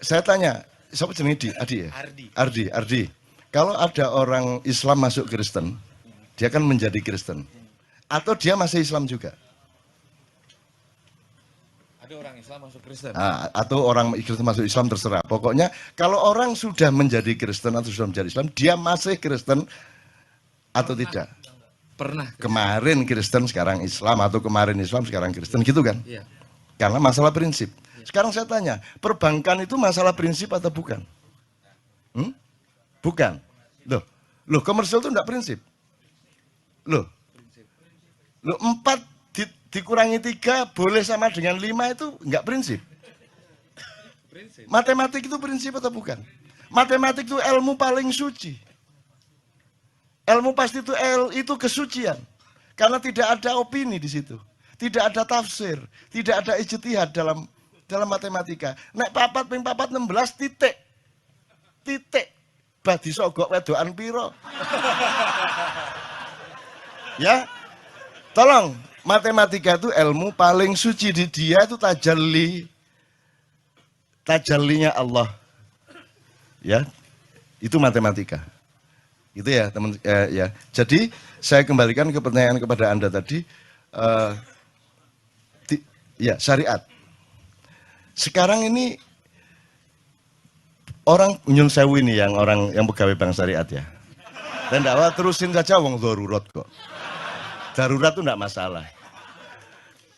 Saya tanya, siapa jenenge Adi ya? Ardi. Kalau ada orang Islam masuk Kristen, dia kan menjadi Kristen. Atau dia masih Islam juga? Ada orang Islam masuk Kristen. Atau orang Kristen masuk Islam, terserah. Pokoknya kalau orang sudah menjadi Kristen atau sudah menjadi Islam, dia masih Kristen atau tidak? Pernah. Kemarin Kristen, sekarang Islam, atau kemarin Islam, sekarang Kristen, gitu kan? Iya. Karena masalah prinsip. Sekarang saya tanya, perbankan itu masalah prinsip atau bukan? Bukan. Loh, komersial itu enggak prinsip. Loh, 4 dikurangi 3 boleh sama dengan 5 itu enggak prinsip. Matematik itu prinsip atau bukan? Matematik itu ilmu paling suci. Ilmu pasti itu kesucian. Karena tidak ada opini di situ. Tidak ada tafsir, tidak ada ijtihad dalam matematika. Nek 4 ping 4 16 titik. Bah disogok wedokan piro. Ya. Tolong, matematika itu ilmu paling suci, di dia itu tajallinya Allah. Ya. Itu matematika. Itu ya, teman ya. Jadi, saya kembalikan ke pertanyaan kepada Anda tadi, ya, syariat. Sekarang ini orang nyun sewu ini yang pegawai bank syariat ya. Dan dakwa terusin saja wong darurat kok. Darurat itu enggak masalah.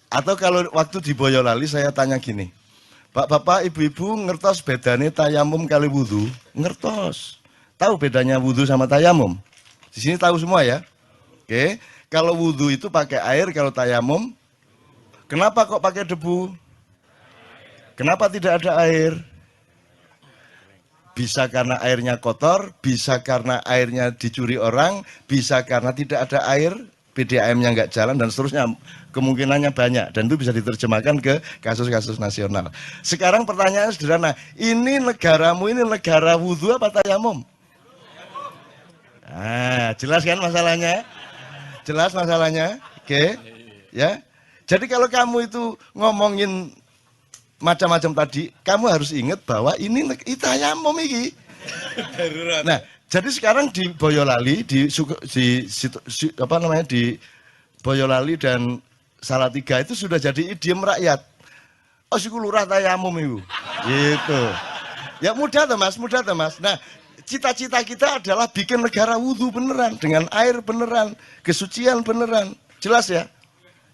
Atau kalau waktu di Boyolali saya tanya gini, Bapak, Ibu-ibu ngertos bedanya tayamum kali wudu? Ngertos. Tahu bedanya wudu sama tayamum? Di sini tahu semua ya? Oke. Kalau wudu itu pakai air, kalau tayamum kenapa kok pakai debu? Kenapa tidak ada air? Bisa karena airnya kotor, bisa karena airnya dicuri orang, bisa karena tidak ada air, PDAM-nya nggak jalan, dan seterusnya. Kemungkinannya banyak, dan itu bisa diterjemahkan ke kasus-kasus nasional. Sekarang pertanyaan sederhana, ini negaramu ini negara wudhu apa tayamum? Jelas kan masalahnya? Jelas masalahnya? Oke. Ya. Jadi kalau kamu itu ngomongin macam-macam tadi, kamu harus ingat bahwa ini tayamum iki. Nah, jadi sekarang di Boyolali, di Boyolali dan Salatiga itu sudah jadi idiom rakyat. Oh, siku lurah tayamum itu. Gitu. Ya mudah toh Mas. Nah, cita-cita kita adalah bikin negara wudhu beneran, dengan air beneran, kesucian beneran. Jelas ya?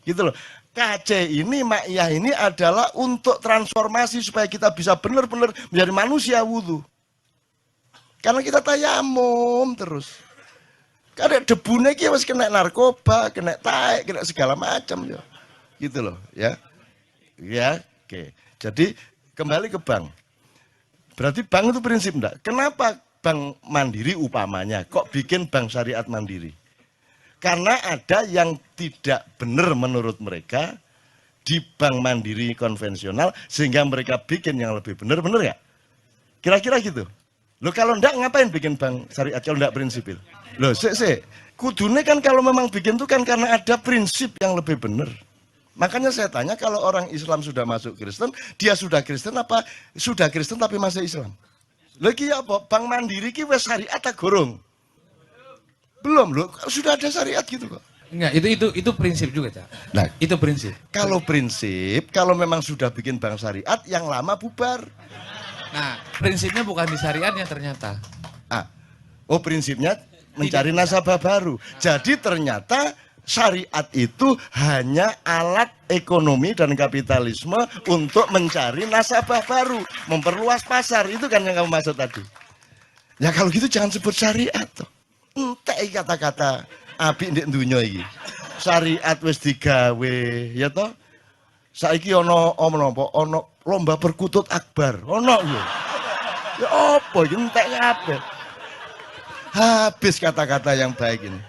Gitu loh. KC ini, Maiyah ini adalah untuk transformasi supaya kita bisa benar-benar menjadi manusia wudhu. Karena kita tayamum terus. Karena debunya kita masih kena narkoba, kena taek, kena segala macam. Gitu loh ya. Ya, oke. Jadi kembali ke bank. Berarti bank itu prinsip enggak? Kenapa bank mandiri upamanya kok bikin bank syariat mandiri? Karena ada yang tidak benar menurut mereka di bank mandiri konvensional, sehingga mereka bikin yang lebih benar ya? Kira-kira gitu. Loh kalau enggak ngapain bikin bank syariat kalau enggak prinsipil? Loh kudune kan kalau memang bikin itu kan karena ada prinsip yang lebih benar. Makanya saya tanya, kalau orang Islam sudah masuk Kristen, dia sudah Kristen apa sudah Kristen tapi masih Islam? Lagi apa? Bank mandiri ki wis syariat ta gorong? Belum loh, sudah ada syariat gitu kok. Enggak, itu prinsip juga, Cak. Nah, itu prinsip. Kalau prinsip, kalau memang sudah bikin bank syariat, yang lama bubar. Nah, prinsipnya bukan di syariatnya ternyata. Prinsipnya mencari nasabah baru. Jadi ternyata syariat itu hanya alat ekonomi dan kapitalisme untuk mencari nasabah baru, memperluas pasar. Itu kan yang kamu maksud tadi. Ya kalau gitu jangan sebut syariat toh. Entek kata-kata apik ndek donya iki. Syariat wis digawe, ya toh. Saiki ana lomba perkutut akbar. Ono yo. Ya apa iki entek kabeh. Habis kata-kata yang baik ini.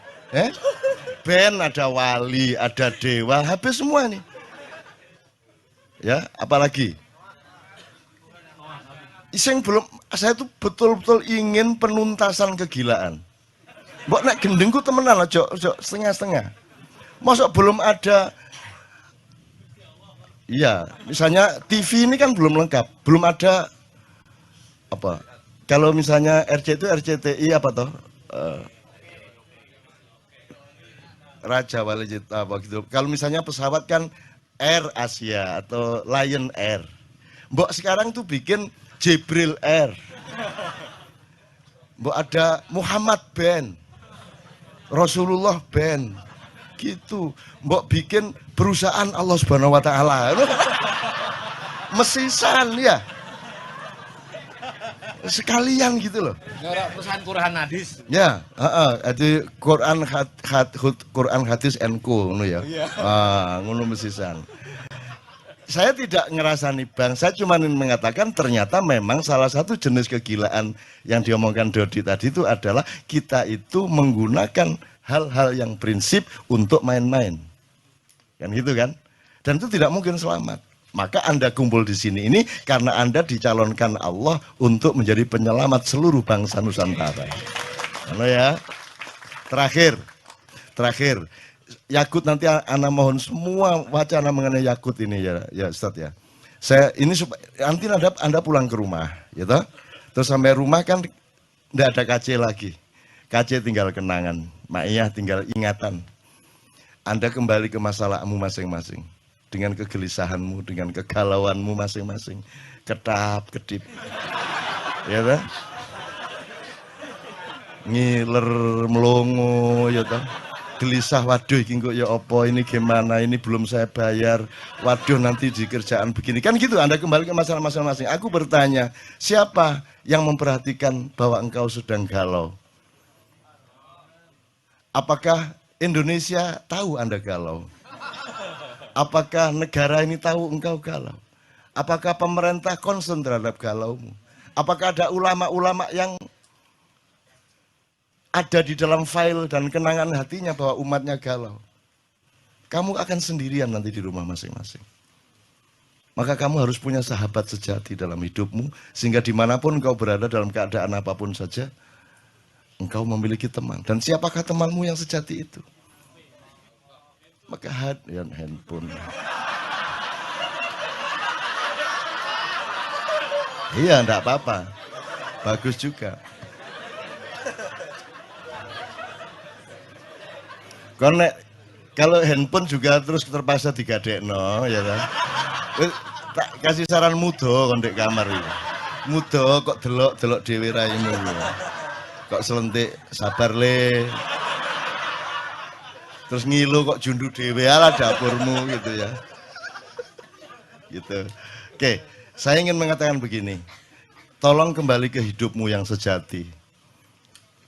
Ben ada wali, ada dewa, habis semua nih. Ya, apalagi? Saya tuh betul-betul ingin penuntasan kegilaan. Mbok nek gendengku temenan aja setengah-setengah. Masa belum ada. Iya, misalnya TV ini kan belum lengkap, belum ada apa? Kalau misalnya RC itu RCTI apa toh? Raja Wali Cipta apa gitu. Kalau misalnya pesawat kan Air Asia atau Lion Air. Mbok sekarang tuh bikin Jibril Air. Mbok ada Muhammad Band, Rasulullah Band, gitu. Mbok bikin perusahaan Allah Subhanahu Wa Taala. Mesisan ya. Sekalian gitu loh. Perusahaan Quran Hadis. Ya, itu Quran Hadis NQ ngono ya. Ngono mesisan. Saya tidak ngerasani bang, saya cuma mengatakan ternyata memang salah satu jenis kegilaan yang diomongkan Dodi tadi itu adalah kita itu menggunakan hal-hal yang prinsip untuk main-main. Kan gitu kan? Dan itu tidak mungkin selamat. Maka Anda kumpul di sini ini karena Anda dicalonkan Allah untuk menjadi penyelamat seluruh bangsa Nusantara. Halo ya. Terakhir. Yakut nanti Ana mohon semua wacana mengenai Yakut ini ya Ustaz ya. Saya ini nanti Anda pulang ke rumah, ya toh? Terus sampai rumah kan tidak ada KC lagi. KC tinggal kenangan, Maiyah tinggal ingatan. Anda kembali ke masalahmu masing-masing. Dengan kegelisahanmu, dengan kegalauanmu masing-masing. Kedap-kedip. Ya toh? Ngiler melongo, ya toh? Gelisah, waduh kok ya apa ini gimana, ini belum saya bayar, waduh nanti di kerjaan begini, kan gitu. Anda kembali ke masalah masing-masing. Aku bertanya, siapa yang memperhatikan bahwa engkau sedang galau? Apakah Indonesia tahu Anda galau? Apakah negara ini tahu engkau galau? Apakah pemerintah concern terhadap galaumu? Apakah ada ulama-ulama yang ada di dalam file dan kenangan hatinya bahwa umatnya galau? Kamu akan sendirian nanti di rumah masing-masing. Maka kamu harus punya sahabat sejati dalam hidupmu, sehingga dimanapun engkau berada dalam keadaan apapun saja, engkau memiliki teman. Dan siapakah temanmu yang sejati itu? Maka handphone. Iya, enggak apa-apa. Bagus juga. Karena kalau handphone juga terus terpaksa digadekno, ya kan? Tak kasih saran mudo kon ndek kamar iki. Mudo kok delok dhewe raimu iki. Kok selentik sabar le. Terus ngilu kok jundu dhewe ala dapurmu gitu ya. Gitu. Oke, saya ingin mengatakan begini. Tolong kembali ke hidupmu yang sejati.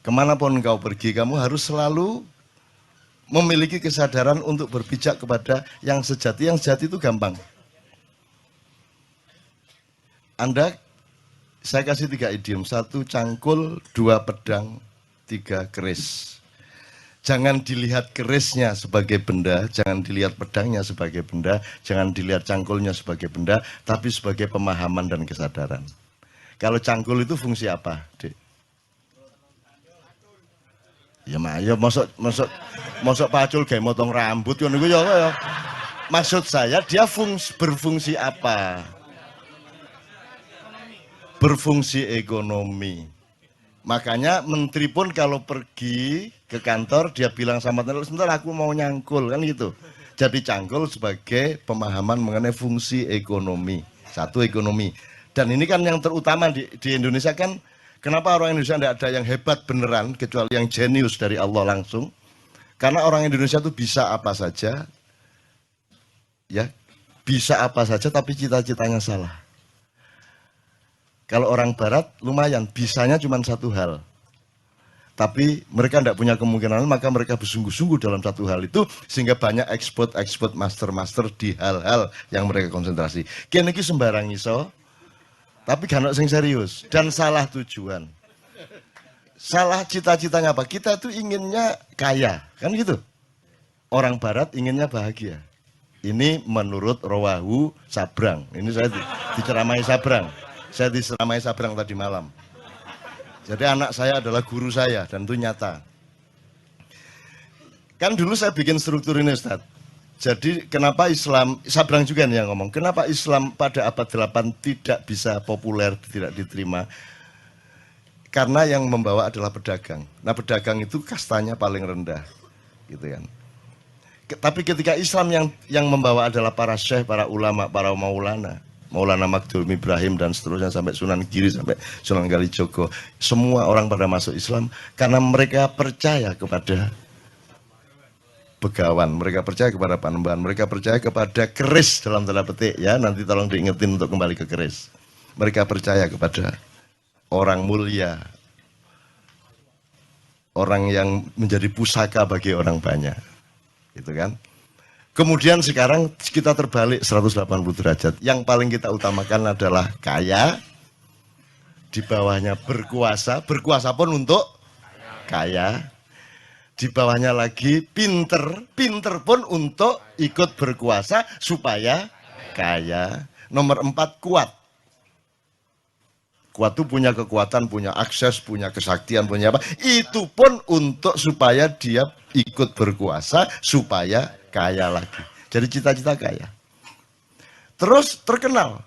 Kemanapun engkau pergi, kamu harus selalu memiliki kesadaran untuk berpijak kepada yang sejati. Yang sejati itu gampang. Saya kasih 3 idiom. 1 cangkul, 2 pedang, 3 keris. Jangan dilihat kerisnya sebagai benda, jangan dilihat pedangnya sebagai benda, jangan dilihat cangkulnya sebagai benda, tapi sebagai pemahaman dan kesadaran. Kalau cangkul itu fungsi apa, Dek? Ya ya masuk pacul kayak motong rambut kan itu ya. Maksud saya dia berfungsi apa? Berfungsi ekonomi. Makanya menteri pun kalau pergi ke kantor dia bilang sama tenaga, sebentar aku mau nyangkul kan gitu. Jadi cangkul sebagai pemahaman mengenai fungsi ekonomi. 1 ekonomi. Dan ini kan yang terutama di Indonesia kan. Kenapa orang Indonesia tidak ada yang hebat beneran, kecuali yang jenius dari Allah langsung? Karena orang Indonesia itu bisa apa saja, ya, bisa apa saja, tapi cita-citanya salah. Kalau orang Barat lumayan, bisanya cuma 1 hal, tapi mereka tidak punya kemungkinan, maka mereka bersungguh-sungguh dalam 1 hal itu, sehingga banyak ekspor, master di hal-hal yang mereka konsentrasi. Kini sembarang iso. Tapi gak sing serius dan salah tujuan. Salah cita-citanya apa? Kita tuh inginnya kaya, kan gitu. Orang Barat inginnya bahagia. Ini menurut Rawahu Sabrang. Ini saya diceramai Sabrang. Saya diceramai Sabrang tadi malam. Jadi anak saya adalah guru saya dan itu nyata. Kan dulu saya bikin struktur ini, Ustaz. Jadi kenapa Islam, Sabrang juga nih yang ngomong, kenapa Islam pada abad 8 tidak bisa populer, tidak diterima? Karena yang membawa adalah pedagang. Nah pedagang itu kastanya paling rendah, gitu kan. Tapi ketika Islam yang membawa adalah para syekh, para ulama, para maulana, Maulana Magdum Ibrahim dan seterusnya sampai Sunan Giri, sampai Sunan Kalijogo, semua orang pada masuk Islam karena mereka percaya kepada begawan, mereka percaya kepada panembahan, mereka percaya kepada keris dalam tanda petik ya, nanti tolong diingetin untuk kembali ke keris. Mereka percaya kepada orang mulia, orang yang menjadi pusaka bagi orang banyak, gitu kan. Kemudian sekarang kita terbalik 180 derajat. Yang paling kita utamakan adalah kaya, di bawahnya berkuasa, berkuasa pun untuk kaya. Di bawahnya lagi pinter, pinter pun untuk ikut berkuasa supaya kaya. Nomor 4 kuat. Kuat itu punya kekuatan, punya akses, punya kesaktian, punya apa. Itu pun untuk supaya dia ikut berkuasa, supaya kaya lagi. Jadi cita-cita kaya. Terus terkenal.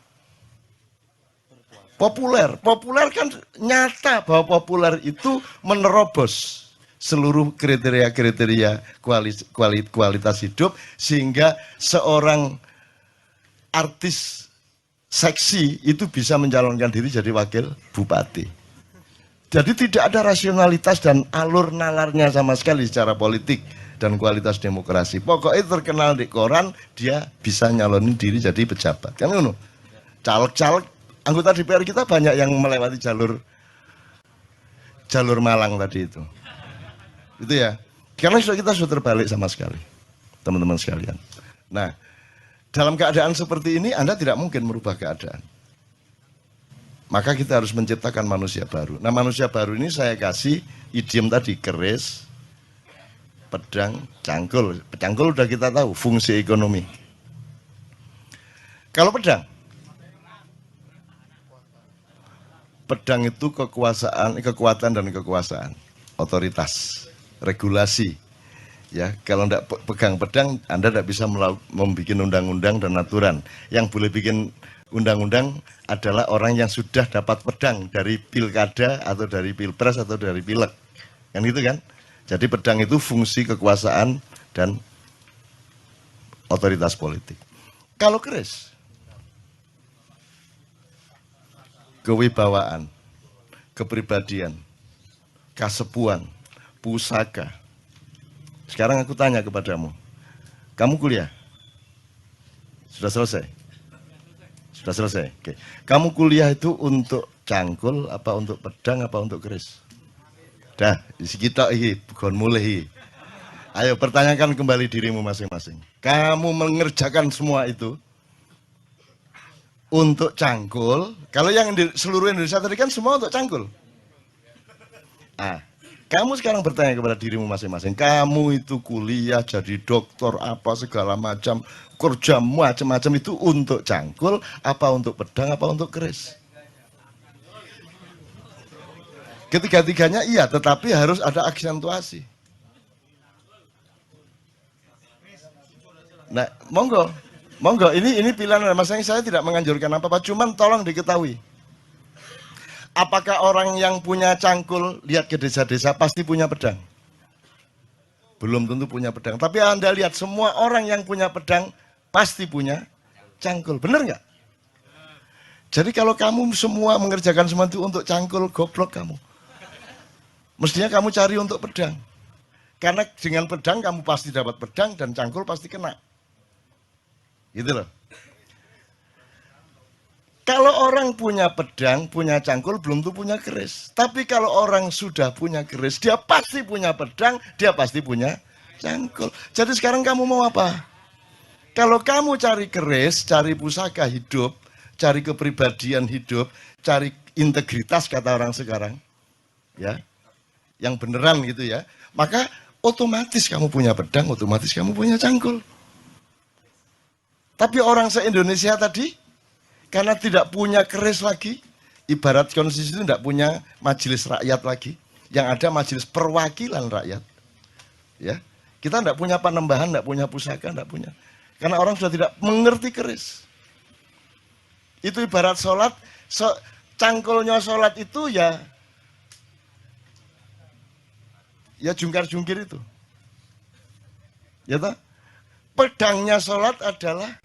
Populer. Populer kan nyata bahwa populer itu menerobos seluruh kriteria-kriteria kualitas hidup sehingga seorang artis seksi itu bisa mencalonkan diri jadi wakil bupati. Jadi tidak ada rasionalitas dan alur nalarnya sama sekali secara politik dan kualitas demokrasi. Pokoknya terkenal di koran, dia bisa nyalonin diri jadi pejabat. Kan ngono. Caleg-caleg anggota DPR kita banyak yang melewati jalur Malang tadi itu. Itu ya. Karena kita sudah terbalik sama sekali, teman-teman sekalian. Nah, dalam keadaan seperti ini Anda tidak mungkin merubah keadaan. Maka kita harus menciptakan manusia baru. Nah, manusia baru ini saya kasih idiom tadi, keris, pedang, cangkul. Cangkul udah kita tahu fungsi ekonomi. Kalau pedang itu kekuatan dan kekuasaan, otoritas, regulasi. Ya, kalau tidak pegang pedang, Anda tidak bisa membuat undang-undang dan aturan. Yang boleh bikin undang-undang adalah orang yang sudah dapat pedang dari pilkada atau dari pilpres atau dari pileg. Kan gitu kan? Jadi pedang itu fungsi kekuasaan dan otoritas politik. Kalau keris, kewibawaan, kepribadian, kasepuan, pusaka. Sekarang aku tanya kepadamu, kamu kuliah? Sudah selesai? Sudah selesai? Oke. Kamu kuliah itu untuk cangkul, apa untuk pedang, apa untuk keris? Dah, isi kita ini, bukan mulai. Ayo pertanyakan kembali dirimu masing-masing. Kamu mengerjakan semua itu untuk cangkul. Kalau yang di seluruh Indonesia tadi kan semua untuk cangkul. Ah, kamu sekarang bertanya kepada dirimu masing-masing. Kamu itu kuliah jadi dokter apa segala macam, kerja macam-macam itu untuk cangkul, apa untuk pedang, apa untuk keris? Ketiga-tiganya iya, tetapi harus ada aksentuasi. Nah, monggo, ini pilihan masing-masing. Saya tidak menganjurkan apa-apa, cuman tolong diketahui. Apakah orang yang punya cangkul, lihat ke desa-desa, pasti punya pedang? Belum tentu punya pedang. Tapi Anda lihat, semua orang yang punya pedang, pasti punya cangkul. Benar nggak? Jadi kalau kamu semua mengerjakan semua itu untuk cangkul, goblok kamu. Mestinya kamu cari untuk pedang. Karena dengan pedang kamu pasti dapat pedang dan cangkul pasti kena. Gitu loh. Kalau orang punya pedang, punya cangkul, belum tentu punya keris. Tapi kalau orang sudah punya keris, dia pasti punya pedang, dia pasti punya cangkul. Jadi sekarang kamu mau apa? Kalau kamu cari keris, cari pusaka hidup, cari kepribadian hidup, cari integritas kata orang sekarang, ya, yang beneran gitu ya, maka otomatis kamu punya pedang, otomatis kamu punya cangkul. Tapi orang se-Indonesia tadi, karena tidak punya keris lagi, ibarat konstitusi itu tidak punya majelis rakyat lagi, yang ada majelis perwakilan rakyat. Ya, Kita tidak punya panembahan, tidak punya pusaka, tidak punya. Karena orang sudah tidak mengerti keris. Itu ibarat sholat, cangkulnya sholat itu ya jungkar-jungkir itu. Ya toh? Pedangnya sholat adalah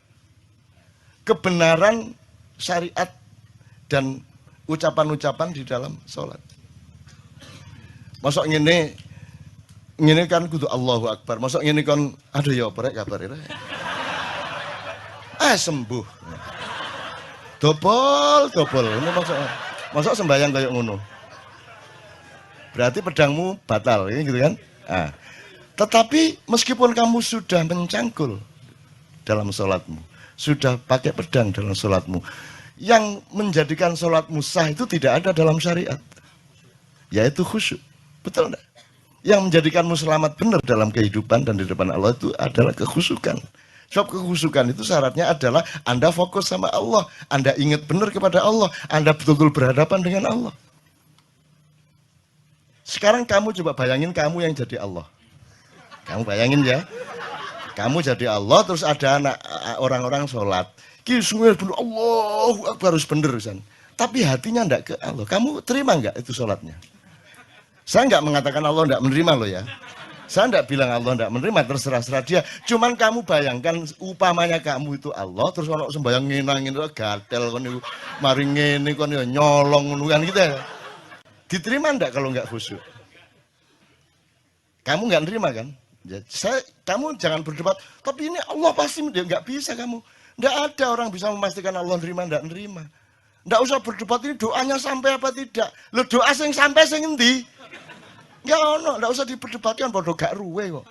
kebenaran syariat dan ucapan-ucapan di dalam sholat. Masuk ngene kan kudu Allahu Akbar. Masuk ngene kan aduh ya apa rek kabar rek. Sembuh. Dobol. Ini masuk sembahyang kayak ngono. Berarti pedangmu batal, gitu kan? Tetapi meskipun kamu sudah mencangkul dalam sholatmu, sudah pakai pedang dalam sholatmu, yang menjadikan sholatmu sah itu tidak ada dalam syariat, yaitu khusyuk. Betul enggak? Yang menjadikanmu selamat benar dalam kehidupan dan di depan Allah itu adalah kekhusyukan. Sebab kekhusyukan itu syaratnya adalah Anda fokus sama Allah, Anda ingat benar kepada Allah, Anda betul-betul berhadapan dengan Allah. Sekarang kamu coba bayangin kamu yang jadi Allah. Kamu bayangin ya, kamu jadi Allah terus ada anak orang-orang sholat. Kisah bener Allahu Akbar harus bener kan. Tapi hatinya enggak ke Allah. Kamu terima enggak itu sholatnya? Saya enggak mengatakan Allah enggak menerima loh ya. Saya enggak bilang Allah enggak menerima, terserah-serah dia. Cuman kamu bayangkan upamanya kamu itu Allah terus ono sembayang ngenangin gatel kon niku mari ngene kon ya nyolong ngono kan gitu ya. Diterima enggak kalau enggak khusyuk? Kamu enggak nerima kan? Ya, kamu jangan berdebat, tapi ini Allah pasti enggak bisa kamu. Enggak ada orang bisa memastikan Allah nerima enggak nerima. Enggak usah berdebat ini doanya sampai apa tidak. Loh doa sing sampai sing endi? Enggak ono, enggak usah diperdebatkan bodoh gak ruwe kok.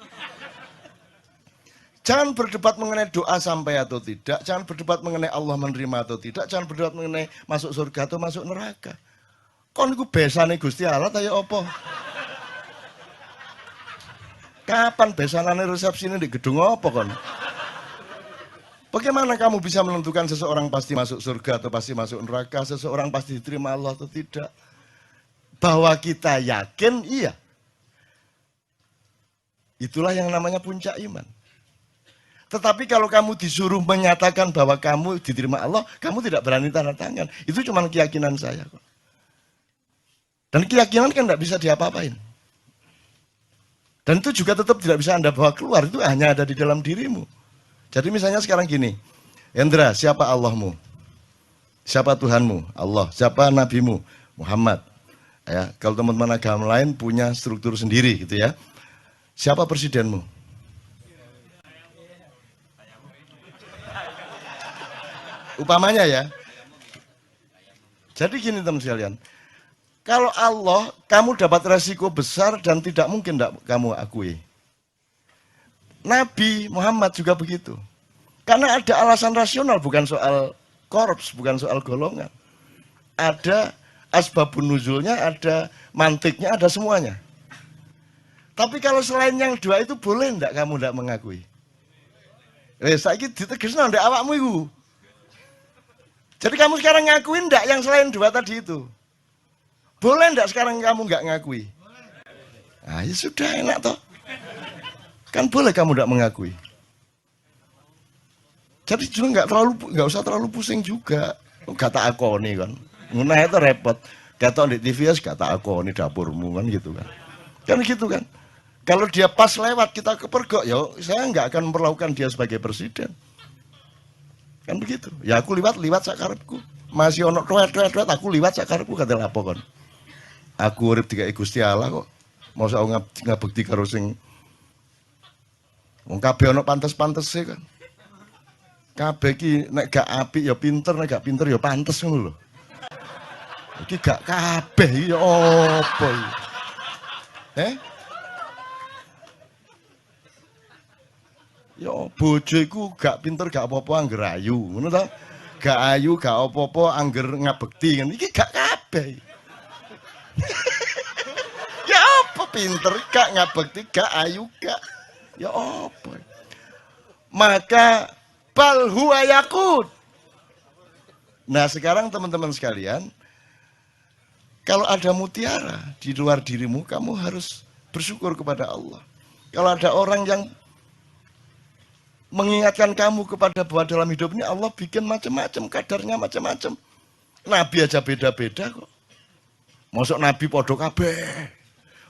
Jangan berdebat mengenai doa sampai atau tidak, jangan berdebat mengenai Allah menerima atau tidak, jangan berdebat mengenai masuk surga atau masuk neraka. Kon iku besane Gusti Allah ta ya apa? Kapan besanane resepsi ini di gedung apa kon? Bagaimana kamu bisa menentukan seseorang pasti masuk surga atau pasti masuk neraka, seseorang pasti diterima Allah atau tidak? Bahwa kita yakin, iya. Itulah yang namanya puncak iman. Tetapi kalau kamu disuruh menyatakan bahwa kamu diterima Allah, kamu tidak berani tanda tangan. Itu cuma keyakinan saya kok. Dan keyakinan kan tidak bisa diapa-apain. Dan itu juga tetap tidak bisa Anda bawa keluar, itu hanya ada di dalam dirimu. Jadi misalnya sekarang gini, Hendra, siapa Allahmu? Siapa Tuhanmu? Allah. Siapa Nabimu? Muhammad. Ya, kalau teman-teman agama lain punya struktur sendiri gitu ya. Siapa presidenmu? Upamanya ya. Jadi gini teman sekalian. Kalau Allah, kamu dapat resiko besar dan tidak mungkin kamu akui. Nabi Muhammad juga begitu. Karena ada alasan rasional, bukan soal korps, bukan soal golongan. Ada asbabun nuzulnya, ada mantiknya, ada semuanya. Tapi kalau selain yang dua itu boleh enggak kamu enggak mengakui? Saiki ditegesno ndak awakmu iku. Jadi kamu sekarang ngakuin enggak yang selain dua tadi itu? Boleh enggak sekarang kamu enggak ngakui? Nah, ya sudah enak toh. Kan boleh kamu enggak mengakui. Jadi juga enggak usah terlalu pusing juga. Kata akoni kan. Ngono itu repot. Kata di TV kata akoni dapurmu kan gitu kan. Kan gitu kan. Kalau dia pas lewat kita kepergok, ya saya enggak akan memperlakukan dia sebagai presiden. Kan begitu. Ya aku liwat sakarepku. Masih ono tuet aku liwat sakarepku kata lapo kon. Aku urip dikai Gusti Allah kok. Mosok ngabekti karo sing wong kabeh ono pantes-pantese kan. Kabeh iki nek gak apik ya pinter, nek gak pinter ya pantes ngono lho. Iki gak kabeh iki ya apa iki? Ya bojo iku gak pinter gak apa-apa angger ayu, ngono ta? Gak ayu gak apa-apa angger ngabekti kan. Iki gak kabeh. Ya apa pinter gak ngabekti gak ayu gak. Ya apa? Maka bal huwa yakut. Nah, sekarang teman-teman sekalian, kalau ada mutiara di luar dirimu, kamu harus bersyukur kepada Allah. Kalau ada orang yang mengingatkan kamu kepada bahwa dalam hidup ini Allah bikin macam-macam, kadarnya macam-macam. Nabi aja beda-beda kok. Masuk Nabi podo kabeh.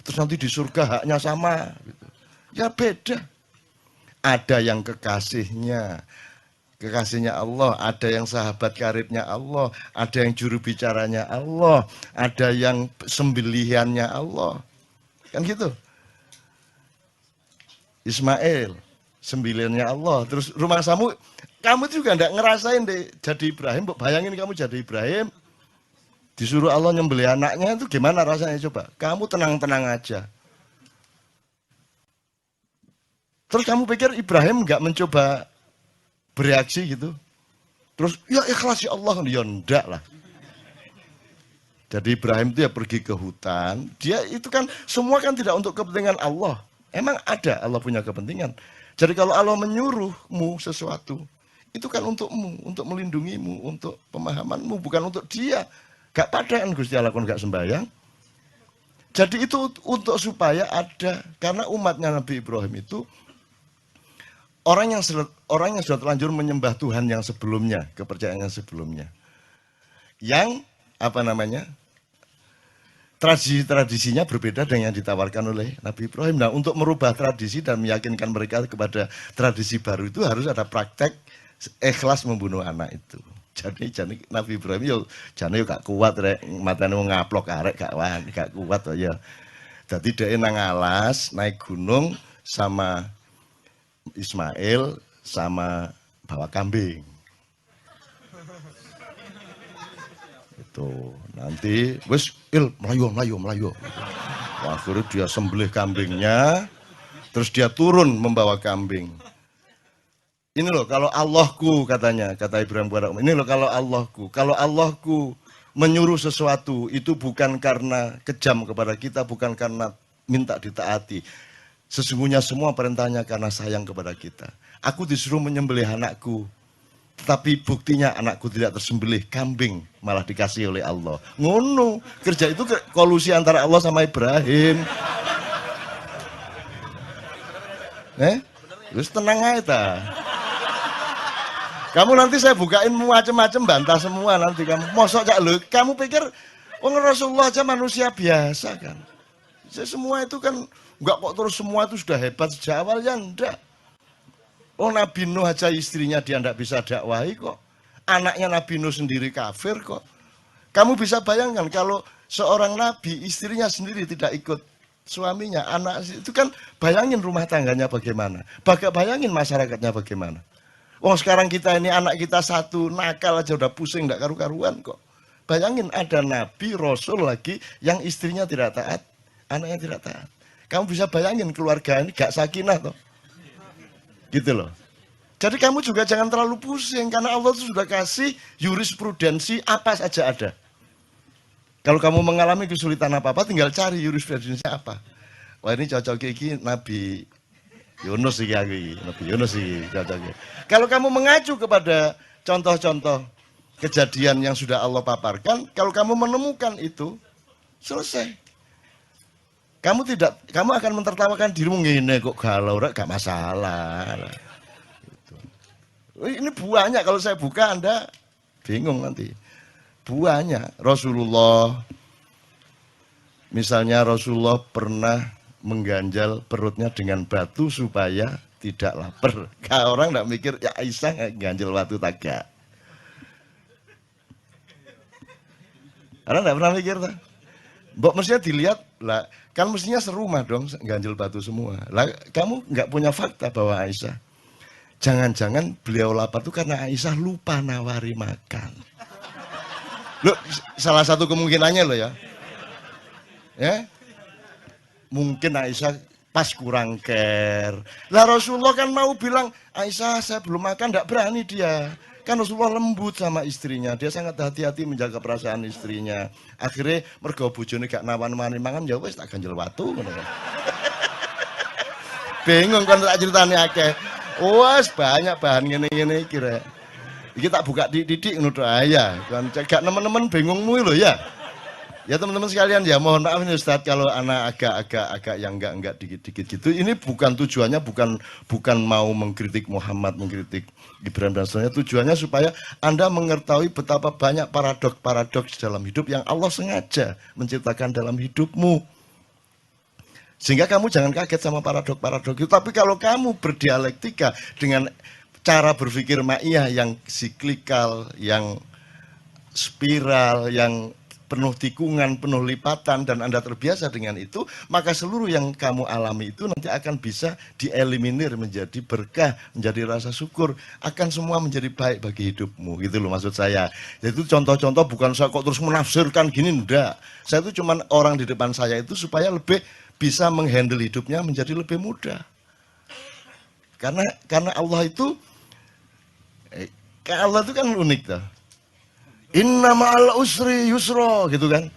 Terus nanti di surga haknya sama. Gitu. Ya beda. Ada yang kekasihnya Allah, ada yang sahabat karibnya Allah, ada yang juru bicaranya Allah, ada yang sembelihannya Allah. Kan gitu. Ismail, sembilannya Allah. Terus rumah kamu juga enggak ngerasain deh jadi Ibrahim. Bayangin kamu jadi Ibrahim, disuruh Allah nyembelih anaknya, itu gimana rasanya coba? Kamu tenang-tenang aja. Terus kamu pikir Ibrahim enggak mencoba bereaksi gitu? Terus ya ikhlas ya Allah, ya enggak lah. Jadi Ibrahim itu ya pergi ke hutan. Dia itu kan semua kan tidak untuk kepentingan Allah. Emang ada Allah punya kepentingan. Jadi kalau Allah menyuruhmu sesuatu, itu kan untukmu, untuk melindungimu, untuk pemahamanmu, bukan untuk dia. Gak padaan Gusti Allah kon gak sembahyang. Jadi itu untuk supaya ada, karena umatnya Nabi Ibrahim itu orang yang sudah terlanjur menyembah Tuhan yang sebelumnya, kepercayaan yang sebelumnya. Yang apa namanya? Tradisi-tradisinya berbeda dengan yang ditawarkan oleh Nabi Ibrahim. Nah, untuk merubah tradisi dan meyakinkan mereka kepada tradisi baru itu harus ada praktek ikhlas membunuh anak itu. Jadi Nabi Ibrahim yo jane yo gak kuat rek, matane wong ngaplok arek gak kuat to ya. Dadi dhek nang alas, naik gunung sama Ismail sama bawa kambing. Itu nanti wis melayu. Akhirnya dia sembelih kambingnya, terus dia turun membawa kambing. Ini loh kalau Allahku katanya, kata Ibrahim kepada ini loh kalau Allahku menyuruh sesuatu itu bukan karena kejam kepada kita, bukan karena minta ditaati. Sesungguhnya semua perintahnya karena sayang kepada kita. Aku disuruh menyembelih anakku, tetapi buktinya anakku tidak tersembelih, kambing malah dikasih oleh Allah. Ngono, kerja itu kolusi antara Allah sama Ibrahim. Terus tenang aja ta. Kamu nanti saya bukain macam-macam bantah semua nanti kamu. Mosok cak lu, kamu pikir Rasulullah aja manusia biasa kan. Semua itu kan enggak kok terus semua itu sudah hebat sejak awal ya enggak. Nabi Nuh aja istrinya dia enggak bisa dakwahi kok. Anaknya Nabi Nuh sendiri kafir kok. Kamu bisa bayangkan kalau seorang nabi istrinya sendiri tidak ikut suaminya, anak itu kan bayangin rumah tangganya bagaimana. Bayangin masyarakatnya bagaimana. Sekarang kita ini anak kita satu nakal aja udah pusing enggak karu-karuan kok. Bayangin ada nabi, rasul lagi yang istrinya tidak taat, anaknya tidak taat. Kamu bisa bayangin keluarga ini gak sakinah toh. Gitu loh. Jadi kamu juga jangan terlalu pusing karena Allah itu sudah kasih jurisprudensi apa saja ada. Kalau kamu mengalami kesulitan apa-apa tinggal cari jurisprudensi apa. Wah ini cocok iki Nabi Yunus iki aku iki, Nabi Yunus iki cocok. Kalau kamu mengacu kepada contoh-contoh kejadian yang sudah Allah paparkan, kalau kamu menemukan itu selesai. Kamu akan mentertawakan dirimu ngene kok galau rek gak masalah. Gitu. Ini buahnya kalau saya buka Anda bingung nanti. Buahnya Rasulullah misalnya Rasulullah pernah mengganjal perutnya dengan batu supaya tidak lapar. Kalau orang enggak mikir ya Aisyah ganjel batu tagak. Orang enggak pernah mikir tak? Mbok mestinya dilihat lah, kan mestinya serumah dong ganjel batu semua. Lah kamu nggak punya fakta bahwa Aisyah, jangan-jangan beliau lapar itu karena Aisyah lupa nawari makan. Loh, salah satu kemungkinannya loh ya. Ya. Mungkin Aisyah pas kurang care. Lah Rasulullah kan mau bilang, Aisyah saya belum makan, nggak berani dia. Kan Rasulullah lembut sama istrinya, dia sangat hati-hati menjaga perasaan istrinya. Akhirnya mergo bojone gak nawan-nawani mangan ya wis tak ganjel watu ngono kan. Bingung kan tak ceritane akeh. Wes banyak bahan ngene-ngene iki rek. Iki tak buka didik ngono to ya. Kan gak nemen-nemen bingungmu lho ya. Ya teman-teman sekalian, ya mohon maaf nih Ustadz kalau anak agak yang enggak dikit-dikit gitu. Ini bukan tujuannya bukan mau mengkritik Muhammad, mengkritik Ibrahim dan seterusnya. Tujuannya supaya Anda mengetahui betapa banyak paradoks dalam hidup yang Allah sengaja menciptakan dalam hidupmu. Sehingga kamu jangan kaget sama paradoks itu. Tapi kalau kamu berdialektika dengan cara berpikir ma'iyah yang siklikal, yang spiral, yang penuh tikungan, penuh lipatan, dan Anda terbiasa dengan itu, maka seluruh yang kamu alami itu nanti akan bisa dieliminir menjadi berkah, menjadi rasa syukur, akan semua menjadi baik bagi hidupmu, gitu loh maksud saya. Jadi contoh-contoh bukan saya kok terus menafsirkan gini, enggak. Saya itu cuman orang di depan saya itu supaya lebih bisa menghandle hidupnya menjadi lebih mudah. Karena Allah itu kan unik tuh. Inna ma'al usri yusra gitu kan.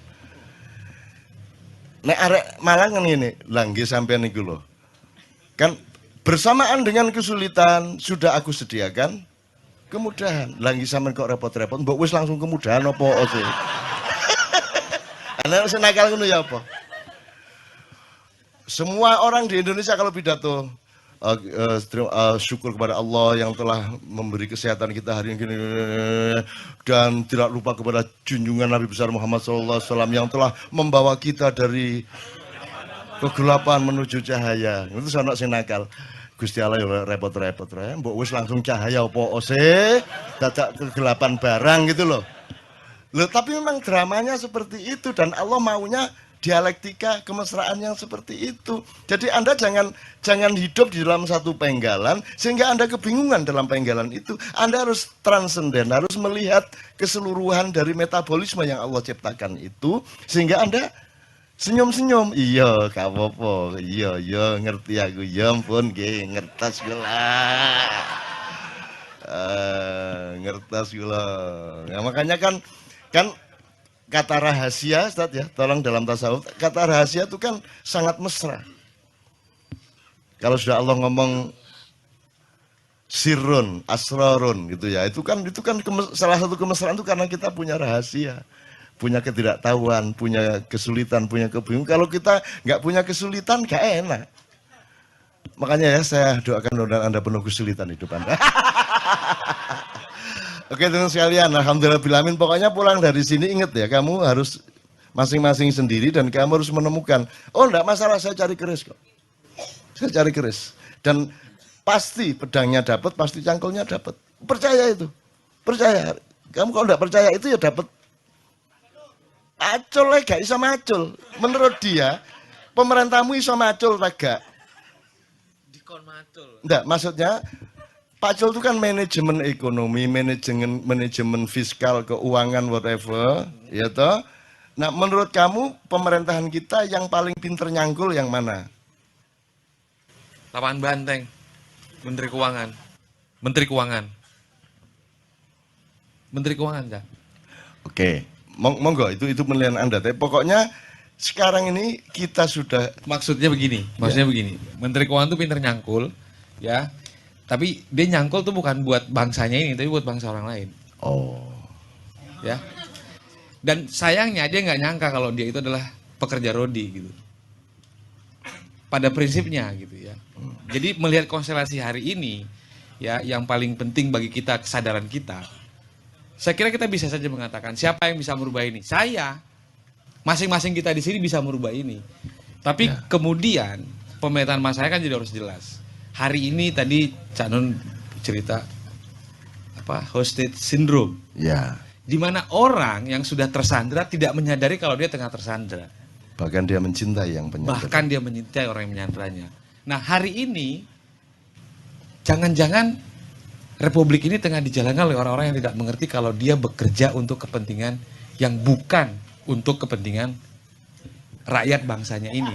Nek arek Malang kan ngene, langge sampean niku lho. Kan bersamaan dengan kesulitan sudah aku sediakan kemudahan. Langge sampean kok repot-repot, mbok wis langsung kemudahan apa sih? Ana wis nakal ngono ya apa? Semua orang di Indonesia kalau pidato syukur kepada Allah yang telah memberi kesehatan kita hari ini dan tidak lupa kepada junjungan Nabi besar Muhammad SAW yang telah membawa kita dari kegelapan menuju cahaya. Itu anak sing nakal. Gusti Allah ya repot-repot mbok wis langsung cahaya apa sih? Dadak kegelapan barang gitu loh. Loh, tapi memang dramanya seperti itu dan Allah maunya dialektika kemesraan yang seperti itu. Jadi Anda jangan hidup di dalam satu penggalan sehingga Anda kebingungan dalam penggalan itu. Anda harus transenden, harus melihat keseluruhan dari metabolisme yang Allah ciptakan itu sehingga Anda senyum-senyum. Iya, gak apa-apa. Iya, ngerti aku. Ya ampun, nggih, ngertas gula. Ngertas gula. Ya, makanya kan kata rahasia, Ustaz ya, tolong dalam tasawuf, kata rahasia itu kan sangat mesra. Kalau sudah Allah ngomong sirrun, asrarun gitu ya, itu kan salah satu kemesraan itu karena kita punya rahasia, punya ketidaktahuan, punya kesulitan, punya kebingungan. Kalau kita nggak punya kesulitan, nggak enak. Makanya ya saya doakan mudah-mudahan Anda penuh kesulitan hidup Anda. Oke teman sekalian, alhamdulillah, pokoknya pulang dari sini ingat ya, kamu harus masing-masing sendiri dan kamu harus menemukan, oh enggak masalah saya cari keris kok. Saya cari keris. Dan pasti pedangnya dapat, pasti cangkulnya dapat. Percaya itu. Percaya. Kamu kalau enggak percaya itu ya dapat. Acul ya gak bisa macul. Menurut dia, pemerintahmu bisa macul gak? Dikon macul. Enggak, maksudnya Pacul itu kan manajemen ekonomi, manajemen fiskal, keuangan, whatever, ya toh. Nah, menurut kamu pemerintahan kita yang paling pinter nyangkul yang mana? Lapangan Banteng, Menteri Keuangan, Menteri Keuangan, Menteri Keuangan kan? Oke, monggo itu penilaian Anda. Tapi pokoknya sekarang ini kita sudah maksudnya begini, Menteri Keuangan itu pinter nyangkul, ya. Tapi dia nyangkul tuh bukan buat bangsanya ini, tapi buat bangsa orang lain. Oh. Ya. Dan sayangnya dia nggak nyangka kalau dia itu adalah pekerja rodi gitu. Pada prinsipnya gitu ya. Jadi melihat konstelasi hari ini, ya yang paling penting bagi kita kesadaran kita. Saya kira kita bisa saja mengatakan siapa yang bisa merubah ini? Saya. Masing-masing kita di sini bisa merubah ini. Tapi kemudian pemetaan mas saya kan jadi harus jelas. Hari ini tadi Cak Nun cerita hostage syndrome. Ya. Di mana orang yang sudah tersandra tidak menyadari kalau dia tengah tersandra. Bahkan dia mencintai yang penyandra. Bahkan dia mencintai orang yang menyandranya. Nah, hari ini jangan-jangan Republik ini tengah dijalankan oleh orang-orang yang tidak mengerti kalau dia bekerja untuk kepentingan yang bukan untuk kepentingan rakyat bangsanya ini.